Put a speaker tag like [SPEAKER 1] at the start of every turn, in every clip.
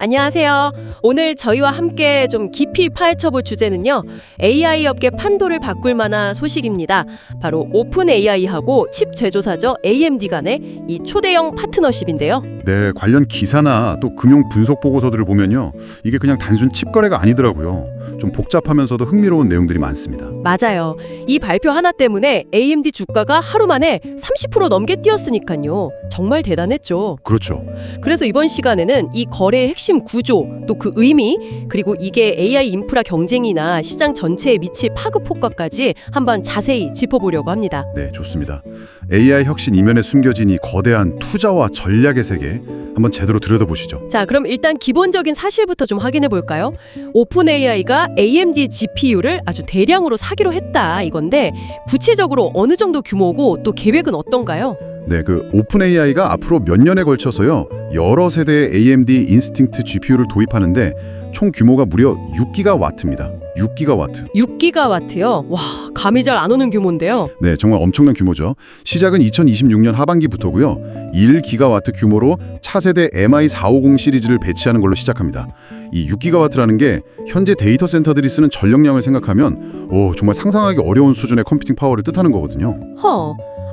[SPEAKER 1] 안녕하세요. 오늘 저희와 함께 좀 깊이 파헤쳐볼 주제는요. AI 업계 판도를 바꿀 만한 소식입니다. 바로 오픈 AI하고 칩 제조사죠. AMD 간의 이 초대형 파트너십인데요.
[SPEAKER 2] 네, 관련 기사나 또 금융 분석 보고서들을 보면요. 이게 그냥 단순 칩 거래가 아니더라고요. 좀 복잡하면서도 흥미로운 내용들이 많습니다.
[SPEAKER 1] 맞아요. 이 발표 하나 때문에 AMD 주가가 하루 만에 30% 넘게 뛰었으니까요. 정말 대단했죠.
[SPEAKER 2] 그렇죠.
[SPEAKER 1] 그래서 이번 시간에는 이 거래의 핵심 구조, 또 그 의미, 그리고 이게 AI 인프라 경쟁이나 시장 전체에 미칠 파급 효과까지 한번 자세히 짚어보려고 합니다.
[SPEAKER 2] 네, 좋습니다. AI 혁신 이면에 숨겨진 이 거대한 투자와 전략의 세계 한번 제대로 들여다보시죠.
[SPEAKER 1] 자, 그럼 일단 기본적인 사실부터 좀 확인해 볼까요? 오픈 AI가 AMD GPU를 아주 대량으로 사기로 했다 이건데 구체적으로 어느 정도 규모고 또 계획은 어떤가요?
[SPEAKER 2] 네, 그 오픈 AI가 앞으로 몇 년에 걸쳐서요. 여러 세대의 AMD 인스팅트 GPU를 도입하는데 총 규모가 무려 6기가와트입니다. 6기가와트.
[SPEAKER 1] 6기가와트요? 와, 감이 잘 안 오는 규모인데요.
[SPEAKER 2] 네, 정말 엄청난 규모죠. 시작은 2026년 하반기부터고요. 1기가와트 규모로 차세대 MI450 시리즈를 배치하는 걸로 시작합니다. 이 6기가와트라는 게 현재 데이터 센터들이 쓰는 전력량을 생각하면 정말 상상하기 어려운 수준의 컴퓨팅 파워를 뜻하는 거거든요.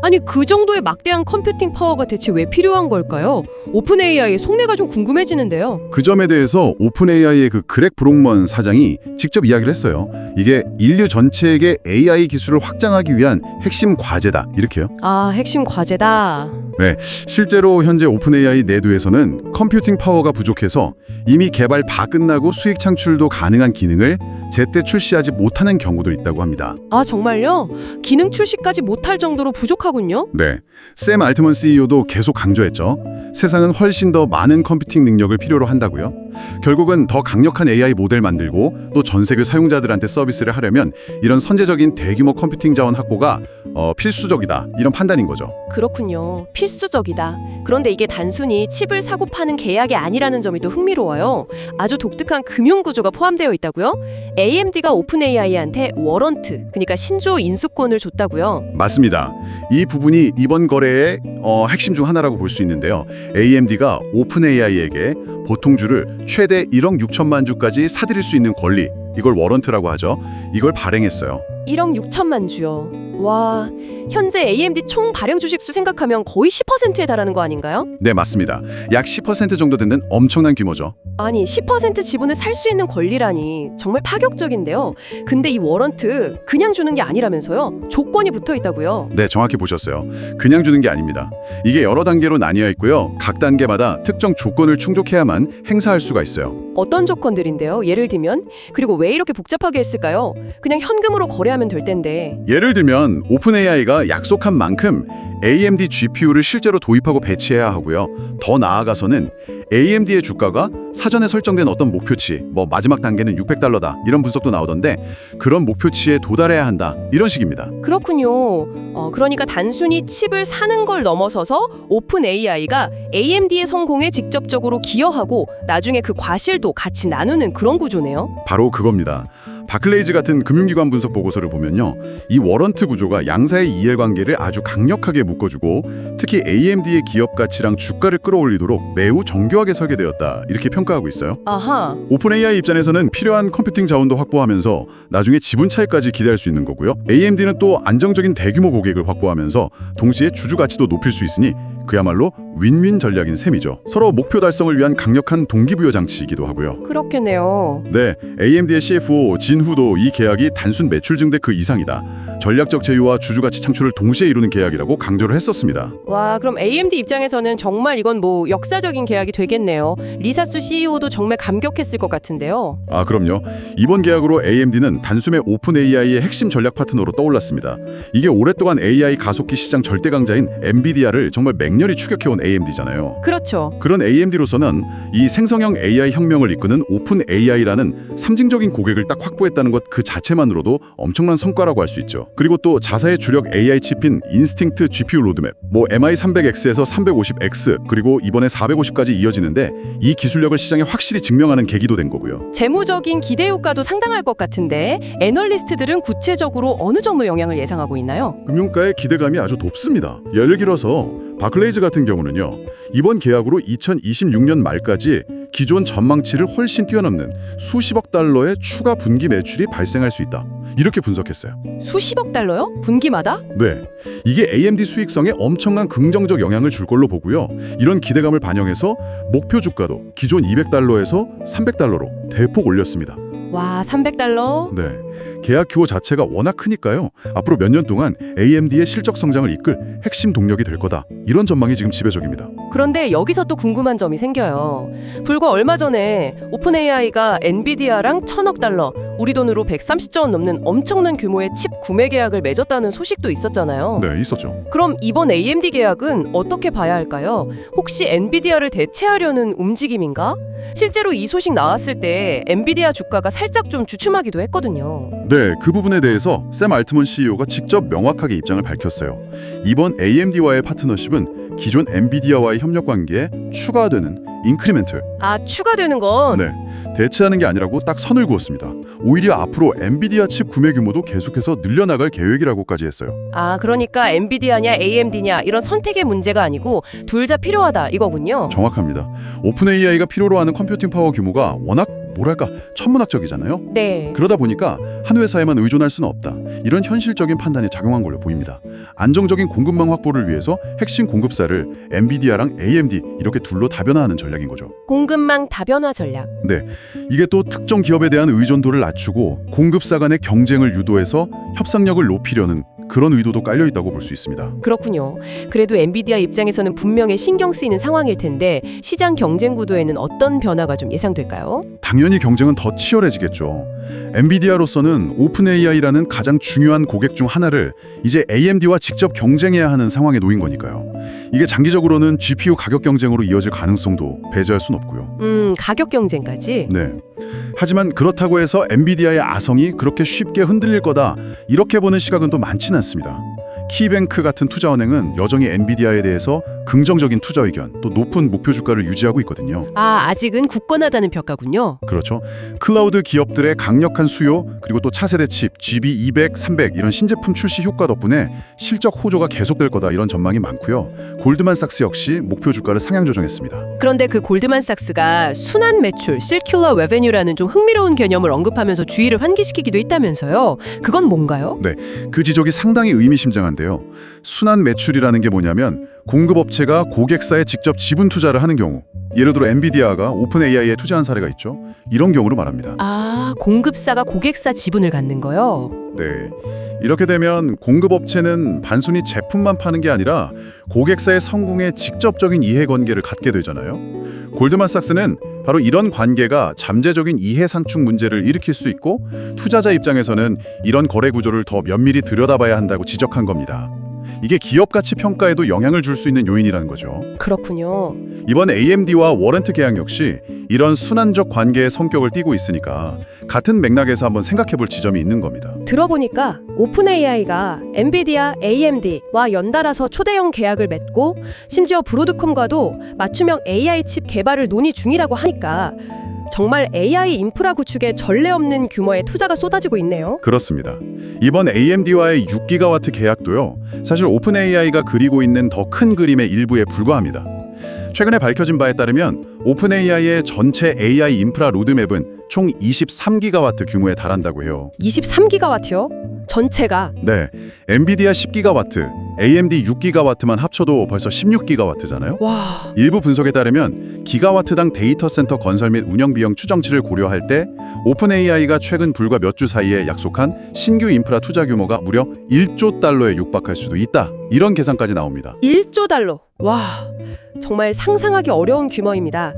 [SPEAKER 1] 아니 그 정도의 막대한 컴퓨팅 파워가 대체 왜 필요한 걸까요? 오픈 AI의 속내가 좀 궁금해지는데요.
[SPEAKER 2] 그 점에 대해서 오픈 AI의 그 그렉 브록먼 사장이 직접 이야기를 했어요. 이게 인류 전체에게 AI 기술을 확장하기 위한 핵심 과제다. 이렇게요.
[SPEAKER 1] 아, 핵심 과제다.
[SPEAKER 2] 네, 실제로 현재 오픈 AI 내부에서는 컴퓨팅 파워가 부족해서 이미 개발 다 끝나고 수익 창출도 가능한 기능을 제때 출시하지 못하는 경우도 있다고 합니다.
[SPEAKER 1] 아, 정말요? 기능 출시까지 못할 정도로 부족하군요?
[SPEAKER 2] 네, 샘 알트먼 CEO도 계속 강조했죠. 세상은 훨씬 더 많은 컴퓨팅 능력을 필요로 한다고요. 결국은 더 강력한 AI 모델 만들고 또 전 세계 사용자들한테 서비스를 하려면 이런 선제적인 대규모 컴퓨팅 자원 확보가 필수적이다. 이런 판단인 거죠.
[SPEAKER 1] 그렇군요. 필수적이다. 그런데 이게 단순히 칩을 사고 파는 계약이 아니라는 점이 또 흥미로워요. 아주 독특한 금융 구조가 포함되어 있다고요? AMD가 오픈 AI한테 워런트, 그러니까 신조 인수권을 줬다고요?
[SPEAKER 2] 맞습니다. 이 부분이 이번 거래의 핵심 중 하나라고 볼 수 있는데요. AMD가 오픈 AI에게 보통주를 최대 1억 6천만 주까지 사들일 수 있는 권리, 이걸 워런트라고 하죠. 이걸 발행했어요.
[SPEAKER 1] 1억 6천만 주요. 와, 현재 AMD 총 발행 주식수 생각하면 거의 10%에 달하는 거 아닌가요?
[SPEAKER 2] 네, 맞습니다. 약 10% 정도 되는 엄청난 규모죠.
[SPEAKER 1] 아니, 10% 지분을 살 수 있는 권리라니 정말 파격적인데요. 근데 이 워런트 그냥 주는 게 아니라면서요? 조건이 붙어 있다고요?
[SPEAKER 2] 네, 정확히 보셨어요. 그냥 주는 게 아닙니다. 이게 여러 단계로 나뉘어 있고요. 각 단계마다 특정 조건을 충족해야만 행사할 수가 있어요.
[SPEAKER 1] 어떤 조건들인데요? 예를 들면? 그리고 왜 이렇게 복잡하게 했을까요? 그냥 현금으로 거래하면 될 텐데.
[SPEAKER 2] 예를 들면 오픈 AI가 약속한 만큼 AMD GPU를 실제로 도입하고 배치해야 하고요. 더 나아가서는 AMD의 주가가 사전에 설정된 어떤 목표치, 마지막 단계는 $600다 이런 분석도 나오던데 그런 목표치에 도달해야 한다 이런 식입니다.
[SPEAKER 1] 그렇군요. 그러니까 단순히 칩을 사는 걸 넘어서서 오픈 AI가 AMD의 성공에 직접적으로 기여하고 나중에 그 과실도 같이 나누는 그런 구조네요.
[SPEAKER 2] 바로 그겁니다. 바클레이즈 같은 금융기관 분석 보고서를 보면요. 이 워런트 구조가 양사의 이해관계를 아주 강력하게 묶어주고 특히 AMD의 기업 가치랑 주가를 끌어올리도록 매우 정교하게 설계되었다. 이렇게 평가하고 있어요.
[SPEAKER 1] 아하.
[SPEAKER 2] 오픈 AI 입장에서는 필요한 컴퓨팅 자원도 확보하면서 나중에 지분 차익까지 기대할 수 있는 거고요. AMD는 또 안정적인 대규모 고객을 확보하면서 동시에 주주 가치도 높일 수 있으니 그야말로 윈윈 전략인 셈이죠. 서로 목표 달성을 위한 강력한 동기부여 장치이기도 하고요.
[SPEAKER 1] 그렇겠네요.
[SPEAKER 2] 네, AMD의 CFO 진후도 이 계약이 단순 매출 증대 그 이상이다. 전략적 제휴와 주주 가치 창출을 동시에 이루는 계약이라고 강조를 했었습니다.
[SPEAKER 1] 와, 그럼 AMD 입장에서는 정말 이건 역사적인 계약이 되겠네요. 리사수 CEO도 정말 감격했을 것 같은데요.
[SPEAKER 2] 아, 그럼요. 이번 계약으로 AMD는 단숨에 오픈 AI의 핵심 전략 파트너로 떠올랐습니다. 이게 오랫동안 AI 가속기 시장 절대 강자인 엔비디아를 정말 맹렬히 추격해온 AMD잖아요.
[SPEAKER 1] 그렇죠.
[SPEAKER 2] 그런 AMD로서는 이 생성형 AI 혁명을 이끄는 오픈 AI라는 상징적인 고객을 딱 확보했다는 것 그 자체만으로도 엄청난 성과라고 할 수 있죠. 그리고 또 자사의 주력 AI 칩인 인스팅트 GPU 로드맵, MI300X에서 350X 그리고 이번에 450까지 이어지는데 이 기술력을 시장에 확실히 증명하는 계기도 된 거고요.
[SPEAKER 1] 재무적인 기대 효과도 상당할 것 같은데 애널리스트들은 구체적으로 어느 정도 영향을 예상하고 있나요?
[SPEAKER 2] 금융가의 기대감이 아주 높습니다. 예를 들어서 바클레이즈 같은 경우는요. 이번 계약으로 2026년 말까지 기존 전망치를 훨씬 뛰어넘는 수십억 달러의 추가 분기 매출이 발생할 수 있다. 이렇게 분석했어요.
[SPEAKER 1] 수십억 달러요? 분기마다?
[SPEAKER 2] 네, 이게 AMD 수익성에 엄청난 긍정적 영향을 줄 걸로 보고요. 이런 기대감을 반영해서 목표 주가도 기존 200달러에서 300달러로 대폭 올렸습니다.
[SPEAKER 1] 와, 300달러?
[SPEAKER 2] 네, 계약 규모 자체가 워낙 크니까요. 앞으로 몇 년 동안 AMD의 실적 성장을 이끌 핵심 동력이 될 거다. 이런 전망이 지금 지배적입니다.
[SPEAKER 1] 그런데 여기서 또 궁금한 점이 생겨요. 불과 얼마 전에 오픈AI가 엔비디아랑 1,000억 달러, 우리 돈으로 130조 원 넘는 엄청난 규모의 칩 구매 계약을 맺었다는 소식도 있었잖아요.
[SPEAKER 2] 네, 있었죠.
[SPEAKER 1] 그럼 이번 AMD 계약은 어떻게 봐야 할까요? 혹시 엔비디아를 대체하려는 움직임인가? 실제로 이 소식 나왔을 때 엔비디아 주가가 살짝 좀 주춤하기도 했거든요.
[SPEAKER 2] 네, 그 부분에 대해서 샘 알트먼 CEO가 직접 명확하게 입장을 밝혔어요. 이번 AMD와의 파트너십은 기존 엔비디아와의 협력 관계에 추가되는 인크리멘털,
[SPEAKER 1] 아, 추가되는 건?
[SPEAKER 2] 네, 대체하는 게 아니라고 딱 선을 그었습니다. 오히려 앞으로 엔비디아 칩 구매 규모도 계속해서 늘려나갈 계획이라고까지 했어요.
[SPEAKER 1] 아, 그러니까 엔비디아냐 AMD냐 이런 선택의 문제가 아니고 둘 다 필요하다 이거군요.
[SPEAKER 2] 정확합니다. 오픈AI가 필요로 하는 컴퓨팅 파워 규모가 워낙 뭐랄까 천문학적이잖아요.
[SPEAKER 1] 네.
[SPEAKER 2] 그러다 보니까 한 회사에만 의존할 수는 없다. 이런 현실적인 판단이 작용한 걸로 보입니다. 안정적인 공급망 확보를 위해서 핵심 공급사를 엔비디아랑 AMD 이렇게 둘로 다변화하는 전략인 거죠.
[SPEAKER 1] 공급망 다변화 전략.
[SPEAKER 2] 네, 이게 또 특정 기업에 대한 의존도를 낮추고 공급사 간의 경쟁을 유도해서 협상력을 높이려는 그런 의도도 깔려 있다고 볼 수 있습니다.
[SPEAKER 1] 그렇군요. 그래도 엔비디아 입장에서는 분명히 신경 쓰이는 상황일 텐데 시장 경쟁 구도에는 어떤 변화가 좀 예상될까요?
[SPEAKER 2] 당연히 경쟁은 더 치열해지겠죠. 엔비디아로서는 오픈AI라는 가장 중요한 고객 중 하나를 이제 AMD와 직접 경쟁해야 하는 상황에 놓인 거니까요. 이게 장기적으로는 GPU 가격 경쟁으로 이어질 가능성도 배제할 순 없고요.
[SPEAKER 1] 가격 경쟁까지?
[SPEAKER 2] 네. 하지만 그렇다고 해서 엔비디아의 아성이 그렇게 쉽게 흔들릴 거다 이렇게 보는 시각은 또 많지는 않습니다. 키뱅크 같은 투자은행은 여전히 엔비디아에 대해서 긍정적인 투자 의견, 또 높은 목표 주가를 유지하고 있거든요.
[SPEAKER 1] 아, 아직은 굳건하다는 평가군요.
[SPEAKER 2] 그렇죠. 클라우드 기업들의 강력한 수요, 그리고 또 차세대 칩, GB200, 300 이런 신제품 출시 효과 덕분에 실적 호조가 계속될 거다 이런 전망이 많고요. 골드만삭스 역시 목표 주가를 상향 조정했습니다.
[SPEAKER 1] 그런데 그 골드만삭스가 순환 매출, circular revenue라는 좀 흥미로운 개념을 언급하면서 주의를 환기시키기도 했다면서요. 그건 뭔가요?
[SPEAKER 2] 네, 그 지적이 상당히 의미심장한데요. 순환 매출이라는 게 뭐냐면 공급업체가 고객사에 직접 지분 투자를 하는 경우, 예를 들어 엔비디아가 오픈AI에 투자한 사례가 있죠. 이런 경우를 말합니다.
[SPEAKER 1] 아, 공급사가 고객사 지분을 갖는 거요?
[SPEAKER 2] 네, 이렇게 되면 공급업체는 단순히 제품만 파는 게 아니라 고객사의 성공에 직접적인 이해관계를 갖게 되잖아요. 골드만삭스는 바로 이런 관계가 잠재적인 이해 상충 문제를 일으킬 수 있고 투자자 입장에서는 이런 거래 구조를 더 면밀히 들여다봐야 한다고 지적한 겁니다. 이게 기업 가치 평가에도 영향을 줄 수 있는 요인이라는 거죠.
[SPEAKER 1] 그렇군요.
[SPEAKER 2] 이번 AMD와 워런트 계약 역시 이런 순환적 관계의 성격을 띠고 있으니까 같은 맥락에서 한번 생각해 볼 지점이 있는 겁니다.
[SPEAKER 1] 들어보니까 오픈AI가 엔비디아, AMD와 연달아서 초대형 계약을 맺고 심지어 브로드컴과도 맞춤형 AI 칩 개발을 논의 중이라고 하니까 정말 AI 인프라 구축에 전례 없는 규모의 투자가 쏟아지고 있네요.
[SPEAKER 2] 그렇습니다. 이번 AMD와의 6기가와트 계약도요. 사실 오픈AI가 그리고 있는 더 큰 그림의 일부에 불과합니다. 최근에 밝혀진 바에 따르면 오픈AI의 전체 AI 인프라 로드맵은 총 23기가와트 규모에 달한다고 해요.
[SPEAKER 1] 23기가와트요? 전체가?
[SPEAKER 2] 네, 엔비디아 10기가와트, AMD 6기가와트만 합쳐도 벌써 16기가와트잖아요.
[SPEAKER 1] 와,
[SPEAKER 2] 일부 분석에 따르면 기가와트당 데이터 센터 건설 및 운영 비용 추정치를 고려할 때 오픈AI가 최근 불과 몇 주 사이에 약속한 신규 인프라 투자 규모가 무려 1조 달러에 육박할 수도 있다. 이런 계산까지 나옵니다.
[SPEAKER 1] 1조 달러. 와, 정말 상상하기 어려운 규모입니다.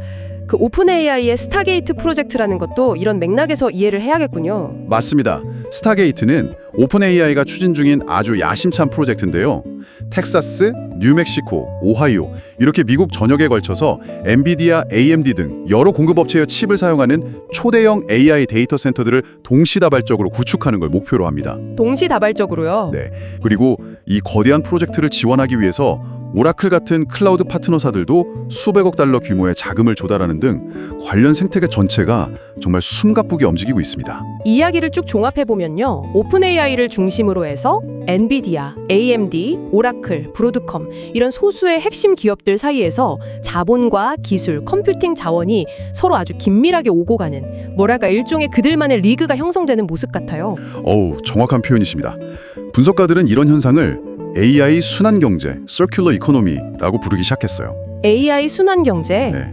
[SPEAKER 1] 그 오픈AI의 스타게이트 프로젝트라는 것도 이런 맥락에서 이해를 해야겠군요.
[SPEAKER 2] 맞습니다. 스타게이트는 오픈AI가 추진 중인 아주 야심찬 프로젝트인데요. 텍사스, 뉴멕시코, 오하이오 이렇게 미국 전역에 걸쳐서 엔비디아, AMD 등 여러 공급업체의 칩을 사용하는 초대형 AI 데이터 센터들을 동시다발적으로 구축하는 걸 목표로 합니다.
[SPEAKER 1] 동시다발적으로요?
[SPEAKER 2] 네. 그리고 이 거대한 프로젝트를 지원하기 위해서 오라클 같은 클라우드 파트너사들도 수백억 달러 규모의 자금을 조달하는 등 관련 생태계 전체가 정말 숨가쁘게 움직이고 있습니다.
[SPEAKER 1] 이야기를 쭉 종합해보면요. 오픈 AI를 중심으로 해서 엔비디아, AMD, 오라클, 브로드컴 이런 소수의 핵심 기업들 사이에서 자본과 기술, 컴퓨팅 자원이 서로 아주 긴밀하게 오고 가는 뭐랄까 일종의 그들만의 리그가 형성되는 모습 같아요.
[SPEAKER 2] 정확한 표현이십니다. 분석가들은 이런 현상을 AI 순환 경제, Circular Economy라고 부르기 시작했어요.
[SPEAKER 1] AI 순환 경제?
[SPEAKER 2] 네.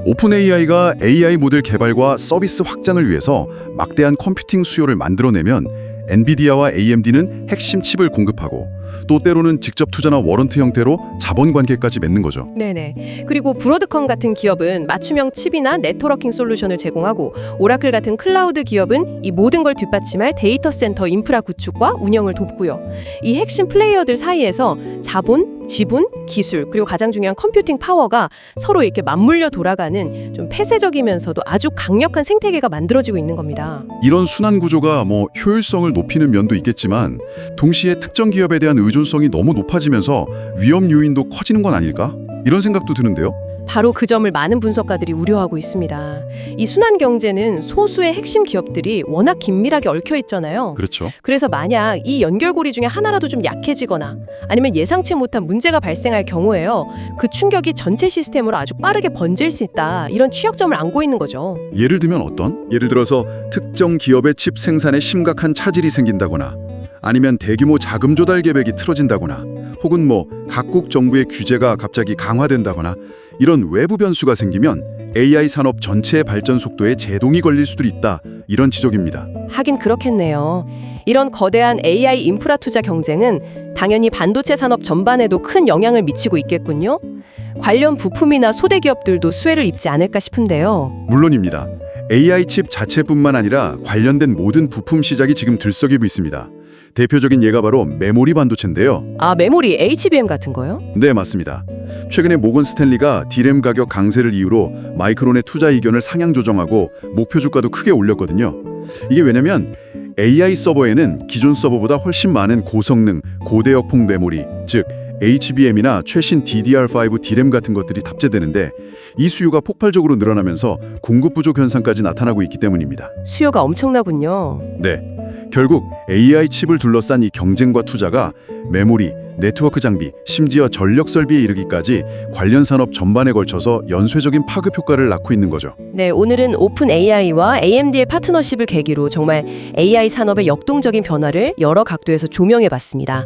[SPEAKER 2] 오픈 AI가 AI 모델 개발과 서비스 확장을 위해서 막대한 컴퓨팅 수요를 만들어내면 엔비디아와 AMD는 핵심 칩을 공급하고 또 때로는 직접 투자나 워런트 형태로 자본 관계까지 맺는 거죠.
[SPEAKER 1] 네네. 그리고 브로드컴 같은 기업은 맞춤형 칩이나 네트워킹 솔루션을 제공하고 오라클 같은 클라우드 기업은 이 모든 걸 뒷받침할 데이터 센터 인프라 구축과 운영을 돕고요. 이 핵심 플레이어들 사이에서 자본, 지분, 기술 그리고 가장 중요한 컴퓨팅 파워가 서로 이렇게 맞물려 돌아가는 좀 폐쇄적이면서도 아주 강력한 생태계가 만들어지고 있는 겁니다.
[SPEAKER 2] 이런 순환 구조가 효율성을 높이는 면도 있겠지만 동시에 특정 기업에 대한 의존성이 너무 높아지면서 위험 요인도 커지는 건 아닐까? 이런 생각도 드는데요.
[SPEAKER 1] 바로 그 점을 많은 분석가들이 우려하고 있습니다. 이 순환 경제는 소수의 핵심 기업들이 워낙 긴밀하게 얽혀 있잖아요.
[SPEAKER 2] 그렇죠.
[SPEAKER 1] 그래서 만약 이 연결고리 중에 하나라도 좀 약해지거나 아니면 예상치 못한 문제가 발생할 경우에요. 그 충격이 전체 시스템으로 아주 빠르게 번질 수 있다. 이런 취약점을 안고 있는 거죠.
[SPEAKER 2] 예를 들면 어떤? 예를 들어서 특정 기업의 칩 생산에 심각한 차질이 생긴다거나 아니면 대규모 자금 조달 계획이 틀어진다거나 혹은 각국 정부의 규제가 갑자기 강화된다거나 이런 외부 변수가 생기면 AI 산업 전체의 발전 속도에 제동이 걸릴 수도 있다. 이런 지적입니다.
[SPEAKER 1] 하긴 그렇겠네요. 이런 거대한 AI 인프라 투자 경쟁은 당연히 반도체 산업 전반에도 큰 영향을 미치고 있겠군요. 관련 부품이나 소대 기업들도 수혜를 입지 않을까 싶은데요.
[SPEAKER 2] 물론입니다. AI 칩 자체뿐만 아니라 관련된 모든 부품 시장이 지금 들썩이고 있습니다. 대표적인 예가 바로 메모리 반도체인데요.
[SPEAKER 1] 아, 메모리 HBM 같은 거요?
[SPEAKER 2] 네, 맞습니다. 최근에 모건 스탠리가 디램 가격 강세를 이유로 마이크론의 투자 의견을 상향 조정하고 목표 주가도 크게 올렸거든요. 이게 왜냐면 AI 서버에는 기존 서버보다 훨씬 많은 고성능, 고대역폭 메모리, 즉 HBM이나 최신 DDR5 디램 같은 것들이 탑재되는데 이 수요가 폭발적으로 늘어나면서 공급 부족 현상까지 나타나고 있기 때문입니다.
[SPEAKER 1] 수요가 엄청나군요.
[SPEAKER 2] 네, 결국 AI 칩을 둘러싼 이 경쟁과 투자가 메모리, 네트워크 장비, 심지어 전력 설비에 이르기까지 관련 산업 전반에 걸쳐서 연쇄적인 파급 효과를 낳고 있는 거죠.
[SPEAKER 1] 네, 오늘은 오픈 AI와 AMD의 파트너십을 계기로 정말 AI 산업의 역동적인 변화를 여러 각도에서 조명해 봤습니다.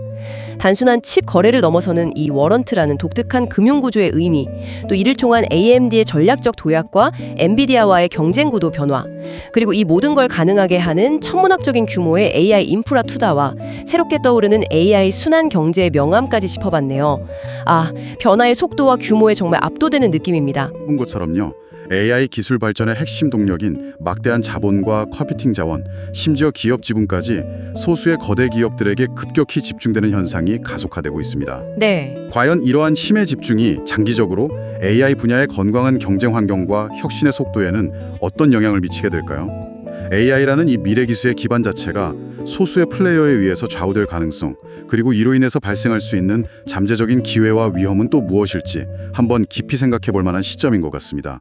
[SPEAKER 1] 단순한 칩 거래를 넘어서는 이 워런트라는 독특한 금융 구조의 의미, 또 이를 통한 AMD의 전략적 도약과 엔비디아와의 경쟁 구도 변화, 그리고 이 모든 걸 가능하게 하는 천문학적인 규모의 AI 인프라 투자와 새롭게 떠오르는 AI 순환 경제의 명암까지 짚어봤네요. 아, 변화의 속도와 규모에 정말 압도되는 느낌입니다.
[SPEAKER 2] 본 것처럼요. AI 기술 발전의 핵심 동력인 막대한 자본과 컴퓨팅 자원, 심지어 기업 지분까지 소수의 거대 기업들에게 급격히 집중되는 현상이 가속화되고 있습니다.
[SPEAKER 1] 네.
[SPEAKER 2] 과연 이러한 힘의 집중이 장기적으로 AI 분야의 건강한 경쟁 환경과 혁신의 속도에는 어떤 영향을 미치게 될까요? AI라는 이 미래 기술의 기반 자체가 소수의 플레이어에 의해서 좌우될 가능성, 그리고 이로 인해서 발생할 수 있는 잠재적인 기회와 위험은 또 무엇일지 한번 깊이 생각해 볼 만한 시점인 것 같습니다.